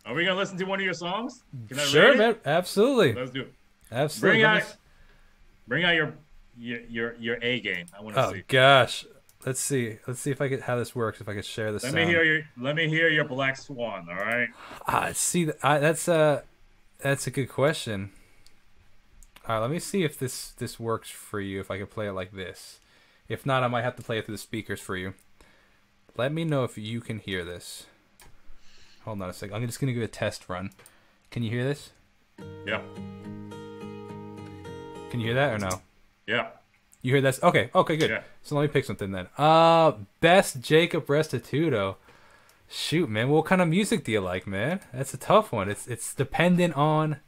Are we gonna listen to one of your songs? Can I Sure, rate man. it? Absolutely. Let's do it. Absolutely. Bring out your A game. I want to Oh see. gosh. Let's see if I could how this works. If I could share this. Let me hear your Black Swan. All right. That's a good question. All right, let me see if this works for you. If I can play it like this. If not, I might have to play it through the speakers for you. Let me know if you can hear this. Hold on a second. I'm just gonna give it a test run. Can you hear this? Yeah. Can you hear that or no? Yeah. You hear this? Okay, good. Yeah. So let me pick something then. Best Jacob Restituto. Shoot, man. What kind of music do you like, man? That's a tough one. It's dependent on.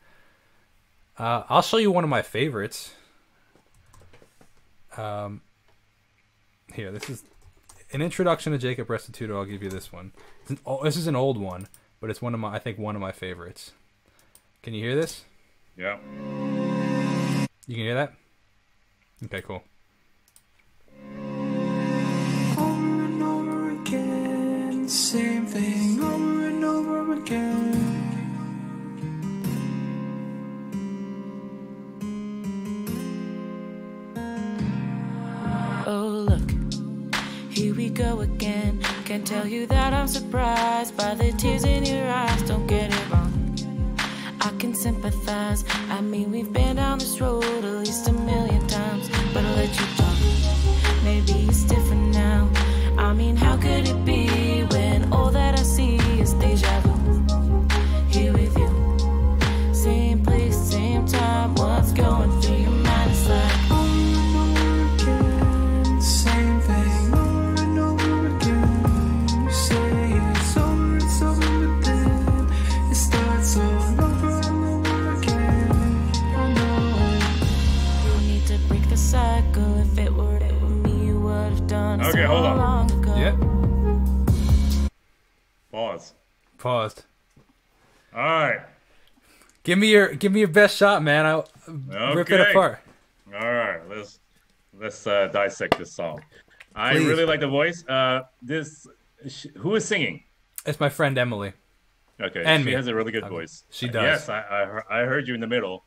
I'll show you one of my favorites. Here, this is an introduction to Jacob Restituto. I'll give you this one. This is an old one, but it's one of my favorites. Can you hear this? Yeah. You can hear that? Okay, cool. Over and over again, same thing over and over again. Oh look, here we go again. Can't tell you that I'm surprised by the tears in your eyes. Don't get it wrong, I can sympathize. I mean, we've been down this road at least a million times. But I'll let you talk, maybe it's different now. I mean, how could it be when all that I see is deja vu? Here with you, same place, same time. What's going through your mind? It's like Same thing over and over again. You say it's over, but then it starts all over again. I know you need to break the cycle. If it were me, you would have done it Okay, so hold on. long ago. Yep. Pause. Paused. All right. Give me your best shot, man. I'll rip it Okay. apart. All right. Let's dissect this song. I Please. really like the voice. Who is singing? It's my friend Emily. Okay, And she me. has a really good voice. She does. Yes, I heard you in the middle.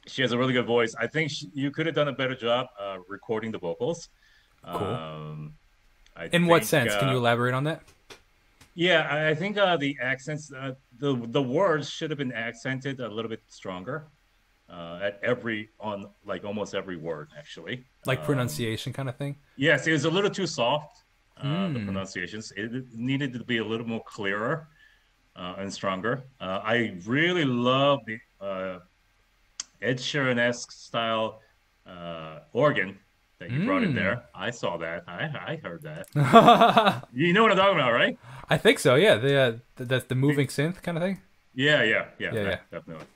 She has a really good voice. I think you could have done a better job recording the vocals. Cool. I In what think, sense? Can you elaborate on that? Yeah, I think the accents, the words should have been accented a little bit stronger on almost every word actually. Like pronunciation kind of thing? Yes, it was a little too soft. The pronunciations, it needed to be a little more clearer and stronger. I really love the Ed Sheeran-esque style organ that you brought in there. I saw that. I heard that. You know what I'm talking about, right? I think so. Yeah, that's the moving synth kind of thing. Yeah, definitely.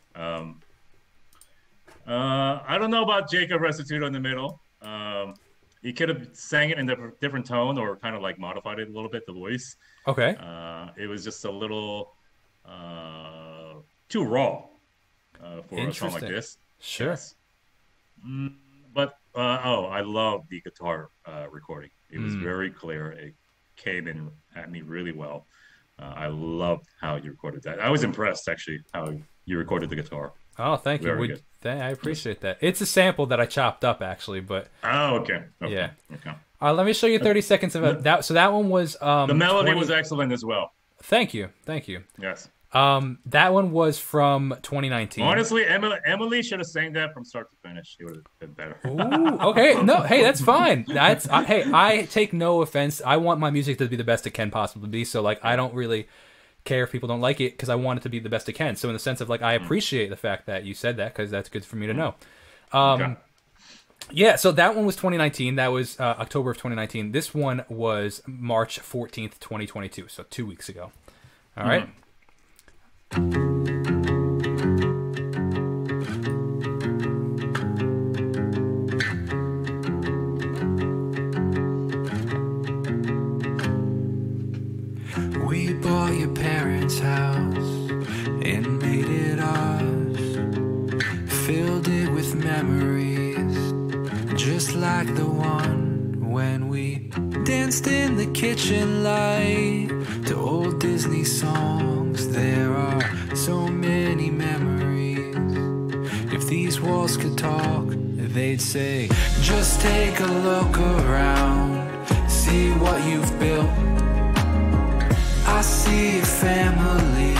I don't know about Jacob Restituto in the middle. He could have sang it in a different tone or kind of like modified it a little bit, the voice. Okay. It was just a little too raw for a song like this. Sure. Yes. But I love the guitar recording. It was very clear. It came in at me really well. I loved how you recorded that. I was impressed actually how you recorded the guitar. Oh, thank you. Very good. I appreciate that. It's a sample that I chopped up actually, but Oh, okay. yeah. Okay. All right, let me show you 30 seconds of it. So that one was The melody 20 was excellent as well. Thank you. Yes. That one was from 2019. Honestly, Emily should have sang that from start to finish. It would have been better. Ooh, okay. No, hey, that's fine. Hey, I take no offense. I want my music to be the best it can possibly be. So like, I don't really care if people don't like it because I want it to be the best it can. So in the sense of like, I appreciate the fact that you said that because that's good for me to know. Okay. Yeah, so that one was 2019. That was October of 2019. This one was March 14th, 2022. So 2 weeks ago. All right. we bought your parents' house and made it ours, filled it with memories, just like the one when we danced in the kitchen light to old Disney songs. There are so many memories. If these walls could talk, they'd say, just take a look around, see what you've built. I see a family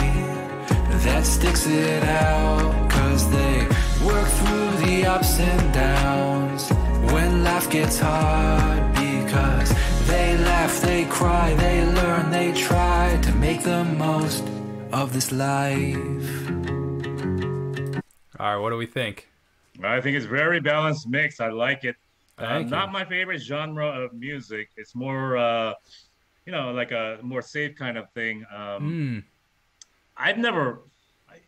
that sticks it out, 'cause they work through the ups and downs when life gets hard, because they laugh, they cry, they learn, they try to make the most of this life. All right, what do we think? I think it's very balanced mix. I like it. Thank you. Not my favorite genre of music. It's more, like a more safe kind of thing. I've never.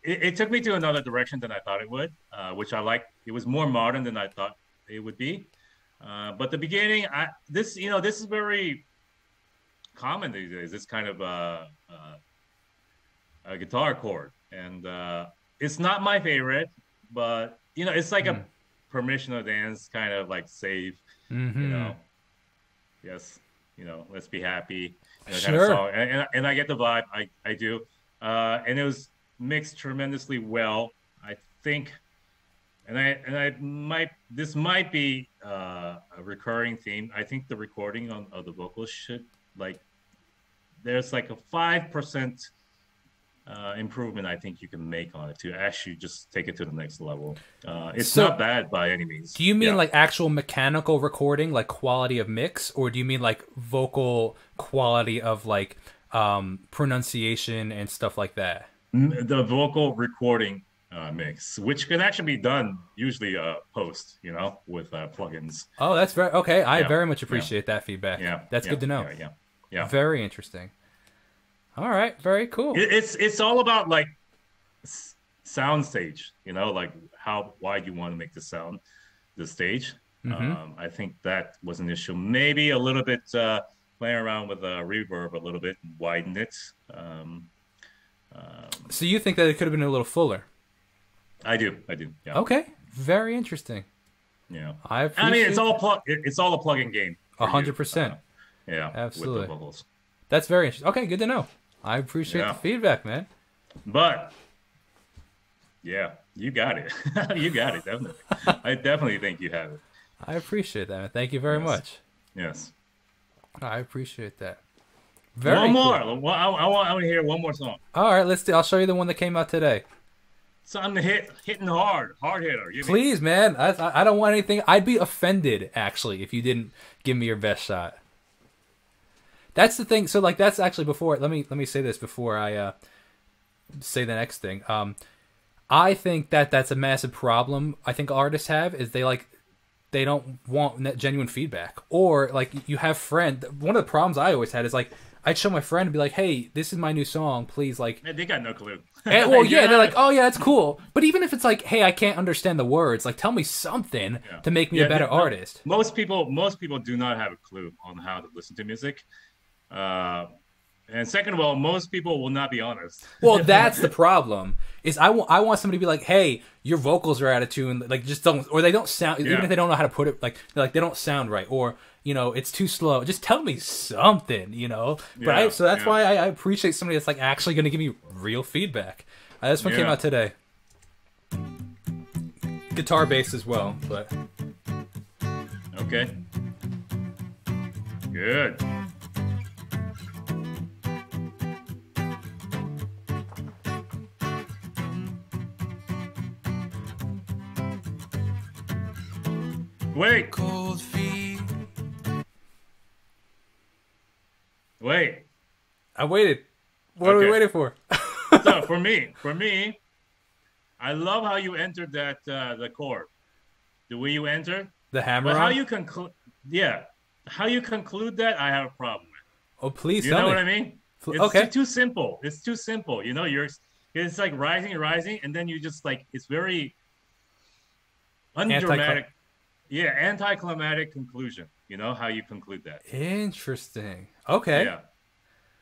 It took me to another direction than I thought it would, which I like. It was more modern than I thought it would be. But the beginning, this is very common these days. This kind of a guitar chord, and it's not my favorite, but it's like a permission to dance kind of like safe. Yes, let's be happy. Kind of Sure. song. And I get the vibe. I do. And it was mixed tremendously well. I think, this might be a recurring theme. I think the recording of the vocals should there's like a 5% improvement I think you can make on it to actually just take it to the next level. It's not bad by any means. Do you mean like actual mechanical recording, like quality of mix, or do you mean like vocal quality of like pronunciation and stuff like that? The vocal recording mix, which can actually be done usually post, with plugins. Oh, that's very okay. I very much appreciate that feedback. That's good to know. Yeah. Very interesting. All right, very cool. It's all about like sound stage, like how wide you want to make the stage. I think that was an issue. Maybe a little bit playing around with reverb a little bit, widen it. So you think that it could have been a little fuller? I do. Yeah. Okay, very interesting. Yeah. I mean, it's all a plug-in game. 100%. Yeah. Absolutely. With the vocals. That's very interesting. Okay, good to know. I appreciate the feedback, man. But yeah, you got it. You got it, definitely. I definitely think you have it. I appreciate that, man. Thank you very much. Yes. I appreciate that. One more. Cool. I want to hear one more song. All right, let's do. I'll show you the one that came out today. Something hitting hard hitter. Please, man. I don't want anything. I'd be offended actually if you didn't give me your best shot. That's the thing. So like that's actually before. Let me say this before I say the next thing. I think that's a massive problem. I think artists have is they don't want genuine feedback, or like you have friend. One of the problems I always had is like I'd show my friend and be like, "Hey, this is my new song. Please, like." Man, they got no clue. And, well, yeah, they're like, "Oh yeah, it's cool." But even if it's like, "Hey, I can't understand the words. Like, tell me something to make me a better artist." Most people do not have a clue on how to listen to music. And second of all, most people will not be honest. Well, that's the problem. Is I want somebody to be like, "Hey, your vocals are out of tune. Like, just don't, or they don't sound. Even if they don't know how to put it, like they don't sound right, or it's too slow. Just tell me something, But so that's why I appreciate somebody that's like actually going to give me real feedback. This one came out today. Guitar bass as well, but okay, good. Wait. Cold feet. Wait. I waited. What are we waiting for? So for me, I love how you entered that the chord, the way you enter the hammer. But how you conclude? Yeah, how you conclude that? I have a problem with. Oh, please you tell know me. what I mean? It's okay. too simple. It's too simple. It's like rising, and then you just like it's very undramatic. Anticlimactic conclusion. You know how you conclude that? Interesting. Okay. Yeah.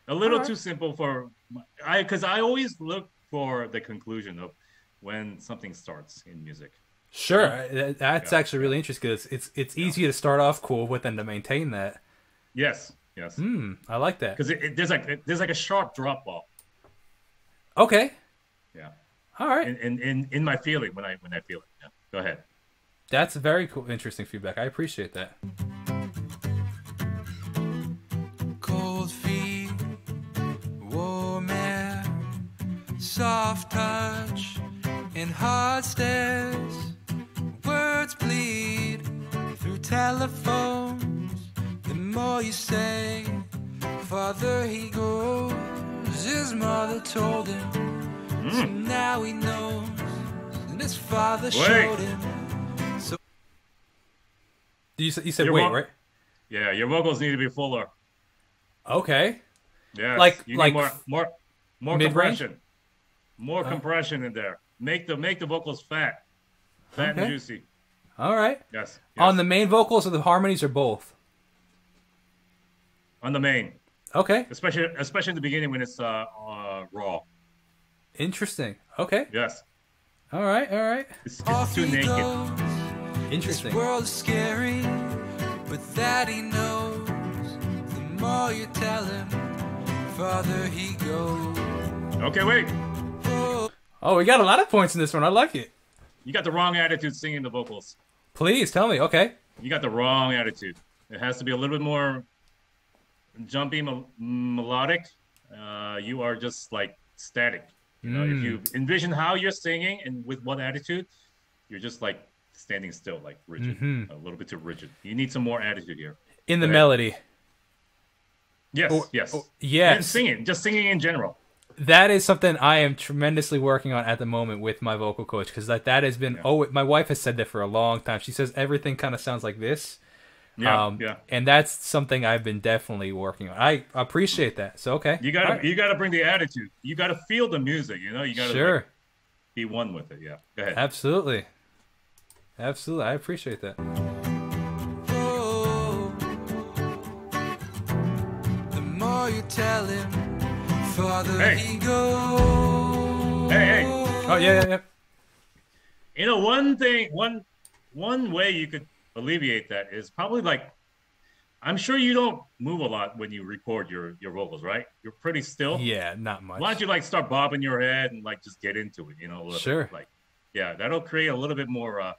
A little too simple for because I always look for the conclusion of when something starts in music. Sure, that's actually really interesting because it's easy to start off cool, but then to maintain that. Yes, yes. I like that. Because there's like a sharp drop off. Okay. Yeah. All right. In my feeling when I feel it. Yeah. Go ahead. That's very cool, interesting feedback. I appreciate that. Cold feet, warm air, soft touch, and hard stares. Words bleed through telephones. The more you say, farther he goes. His mother told him, so now he knows. And his father showed him. So You said wait, right? Yeah, your vocals need to be fuller. Okay. Yeah, Like- you like need more mid-range? compression, more compression in there. Make the vocals fat and Okay. juicy. All right. Yes, On the main vocals or the harmonies or both? on the main, Okay. especially in the beginning when it's raw. Interesting. Okay. Yes, All right. All right. it's off too he naked. goes. Interesting. This world is scary, but that he knows. The more you tell him, farther he goes. Okay, wait. Oh, we got a lot of points in this one. I like it. You got the wrong attitude singing the vocals. Please tell me. Okay. You got the wrong attitude. It has to be a little bit more jumpy, melodic. You are just like static. You know, if you envision how you're singing and with what attitude, you're just like standing still, like rigid, a little bit too rigid. You need some more attitude here. In the Go ahead. melody. Yes, yes. Yes. And singing, just singing in general. That is something I am tremendously working on at the moment with my vocal coach, because that has been my wife has said that for a long time. She says everything kind of sounds like this. Yeah, And that's something I've been definitely working on. I appreciate that. So okay. You gotta bring the attitude. You gotta feel the music. You know, you gotta Sure. be one with it. Yeah. Go ahead. Absolutely. Absolutely. I appreciate that. Oh, the more you tell him, farther Hey. he goes. Hey. Oh yeah. You know, one way you could alleviate that is probably like, I'm sure you don't move a lot when you record your vocals, right? You're pretty still. Yeah, not much. Why don't you like start bobbing your head and like just get into it, you know? A little Sure. bit. Like, yeah, that'll create a little bit more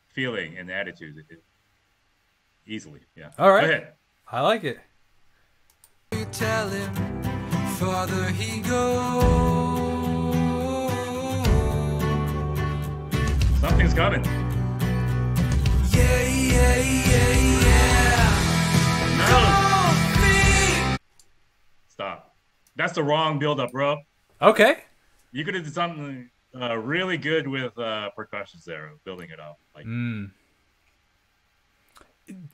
feeling and attitude easily. Yeah. All right. Go ahead. I like it. You tell him, farther he goes. Something's coming. Yeah. No. Coffee. Stop. That's the wrong build-up, bro. Okay. You could have done something really good with percussions there, building it up. Like,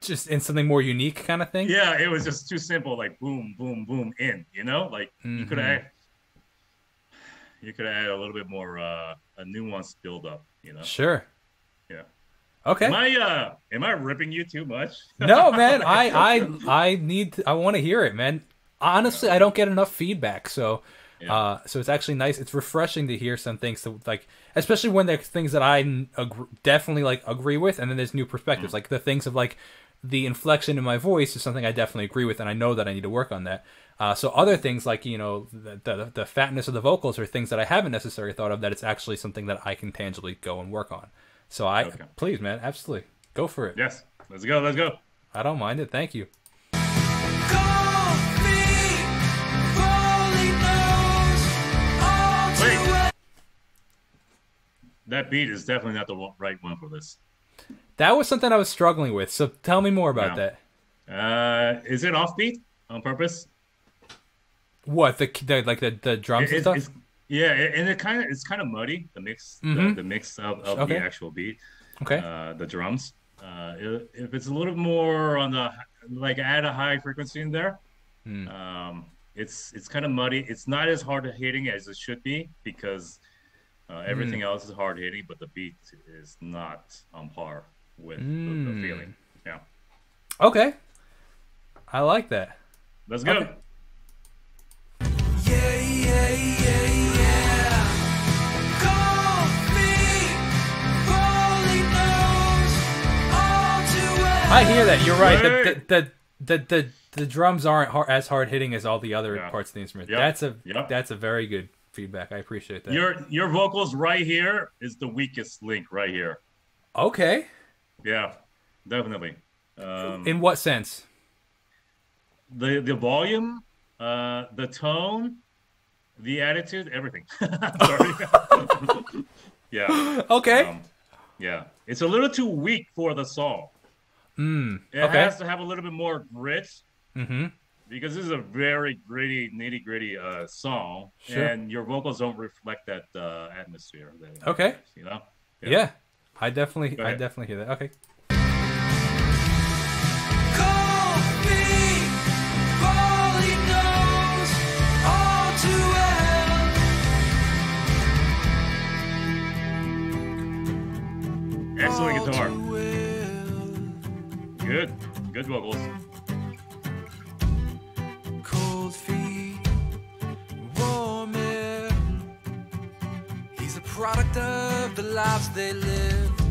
Just in something more unique kind of thing. yeah, it was just too simple. Like boom, boom, boom, in. You know, like you could add a little bit more a nuanced build-up. You know. Sure. Yeah. Okay. Am I ripping you too much? No, man. I want to hear it, man. Honestly, I don't get enough feedback, so so it's actually nice. It's refreshing to hear some things that, like, especially when there's things that I definitely like agree with, and then there's new perspectives. Like the things of like the inflection in my voice is something I definitely agree with, and I know that I need to work on that. So other things like, you know, the fatness of the vocals are things that I haven't necessarily thought of, that it's actually something that I can tangibly go and work on. So please, man, absolutely go for it. Yes. Let's go. I don't mind it. Thank you. Coffee. Rolling nose. All too Wait. well. That beat is definitely not the right one for this. That was something I was struggling with. So tell me more about Yeah. that. Is it offbeat on purpose? What the drums and stuff? Yeah, and it's kind of muddy, the mix, the mix of Okay. the actual beat. Okay. The drums. If it's a little more on the, like, add a high frequency in there, it's kind of muddy. It's not as hard hitting as it should be, because everything else is hard hitting, but the beat is not on par with the feeling. Yeah. Okay. I like that. Let's go. Okay. Yeah. Coffee. Rolling nose. All too well. I hear that. You're right. Wait. The the drums aren't as hard hitting as all the other parts of the instrument. Yep. That's a very good feedback. I appreciate that. Your vocals right here is the weakest link right here. Okay. Yeah, definitely. In what sense? The volume, the tone, the attitude, everything. Sorry. Yeah. Okay. Yeah, it's a little too weak for the song. It has to have a little bit more grit. Because this is a very gritty, nitty-gritty song, and your vocals don't reflect that atmosphere. Okay. You know. Yeah. I definitely hear that. Okay. Excellent guitar. Good vocals. Cold feet, warm air. He's a product of the lives they lived.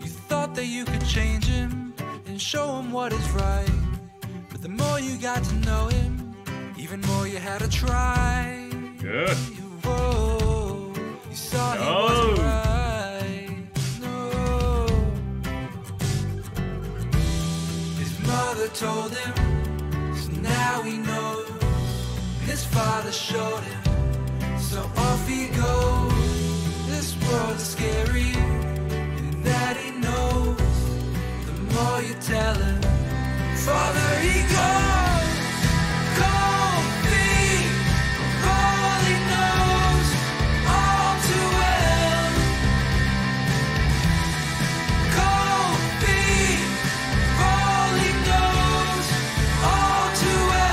You thought that you could change him and show him what is right. But the more you got to know him, even more you had to try. Good. Whoa, you saw he wasn't right. No. His mother told him, so now he knows. His father showed him, so off he goes. This world is scary, and that he knows. The more you tell him, farther he goes. Cold feet, all he knows, all too well. Cold feet, all he knows, all too well.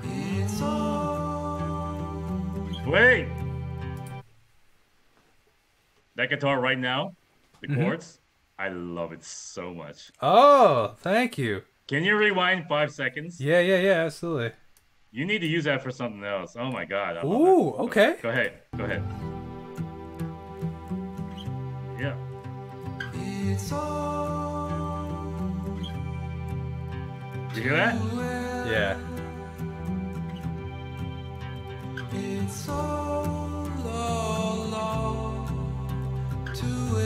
It's all Wait. That guitar right now, the chords, I love it so much. Oh, thank you. Can you rewind 5 seconds? Yeah, absolutely. You need to use that for something else. Oh my god. I love Ooh, that. okay. Go ahead. Yeah. It's all You hear that? Yeah. It's all too well.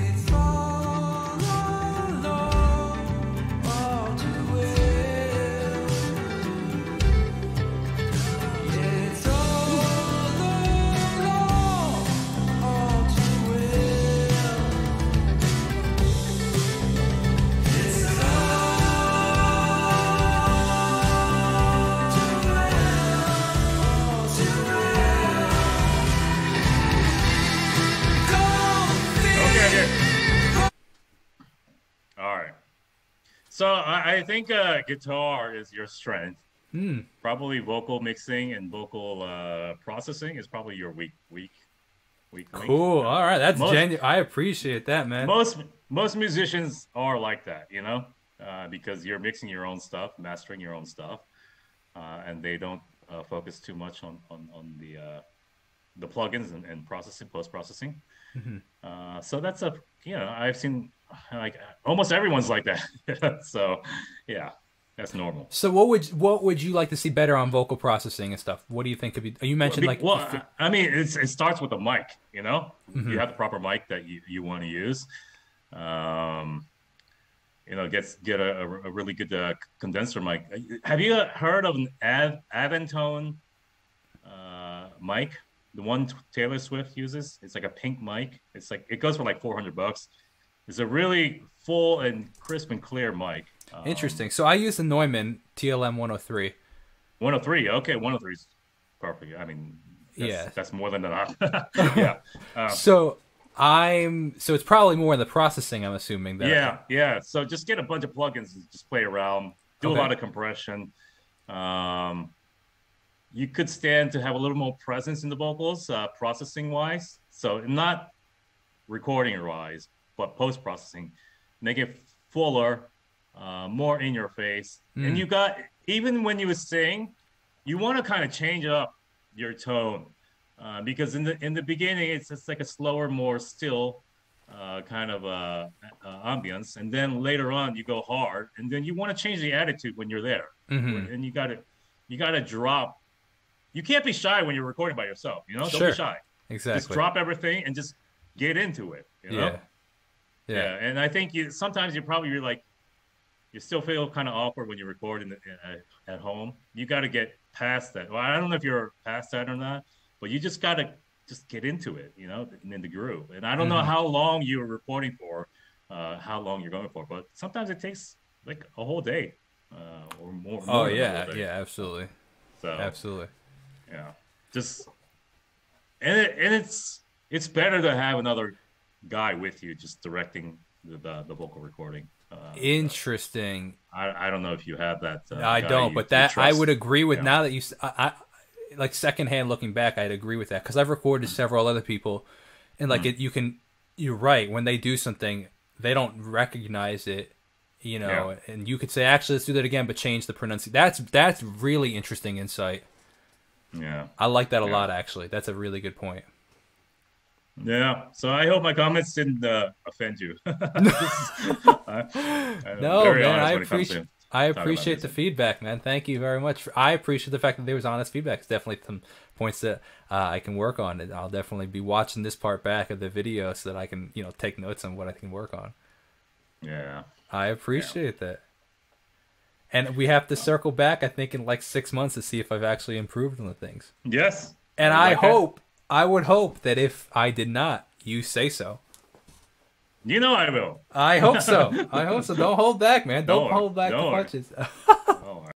It's all too well. It's all too well. It's All right. So I think guitar is your strength. Probably vocal mixing and vocal processing is probably your weak link. Cool. All right, that's genuine. I appreciate that, man. Most musicians are like that, you know, because you're mixing your own stuff, mastering your own stuff, and they don't focus too much on the plugins and processing, post processing. So that's I've seen like almost everyone's like that. So yeah, that's normal. So what would you like to see better on vocal processing and stuff? What do you think could be? You mentioned I mean, it starts with the mic. You know, you have the proper mic that you want to use. Get a really good condenser mic. Have you heard of an Aventone mic? The one Taylor Swift uses. It's like a pink mic. It's like it goes for like $400. It's a really full and crisp and clear mic. Interesting. So I use the Neumann TLM 103. 103. Okay, 103 is perfect. I mean, that's more than enough. Yeah. So So it's probably more in the processing, I'm assuming. Yeah. So just get a bunch of plugins and just play around. Do a lot of compression. You could stand to have a little more presence in the vocals, processing wise. So not recording wise, but post processing. Make it fuller, more in your face. And you got, even when you sing, you want to kind of change up your tone. Because in the beginning, it's just like a slower, more still kind of ambience, and then later on you go hard, and then you want to change the attitude when you're there, and you gotta drop. You can't be shy when you're recording by yourself. Don't be shy. Exactly. Just drop everything and just get into it. Yeah. And I think sometimes you're like, you still feel kind of awkward when you record at home. You got to get past that. Well, I don't know if you're past that or not. But you just got to just get into it, in the groove. And I don't know how long you're recording for, how long you're going for, but sometimes it takes like a whole day or more. Oh, yeah. Yeah, absolutely. So, absolutely. Yeah. And it's better to have another guy with you just directing the vocal recording. Interesting. I don't know if you have that. I don't, but that I would agree with now that you. Like secondhand looking back, I'd agree with that because I've recorded several other people, and like you're right. When they do something, they don't recognize it, and you could say, actually, let's do that again, but change the pronunciation. That's really interesting insight. Yeah, I like that a lot. Actually, that's a really good point. Yeah, so I hope my comments didn't offend you. No, man, I appreciate the feedback, man. Thank you very much. I appreciate the fact that there was honest feedback. It's definitely some points that I can work on. And I'll definitely be watching this part back of the video so that I can, take notes on what I can work on. Yeah. I appreciate that. And we have to circle back, I think, in like 6 months to see if I've actually improved on the things. Yes. And I would hope that if I did not, you say so. I will. I hope so. Don't hold back, man. Don't hold back the punches.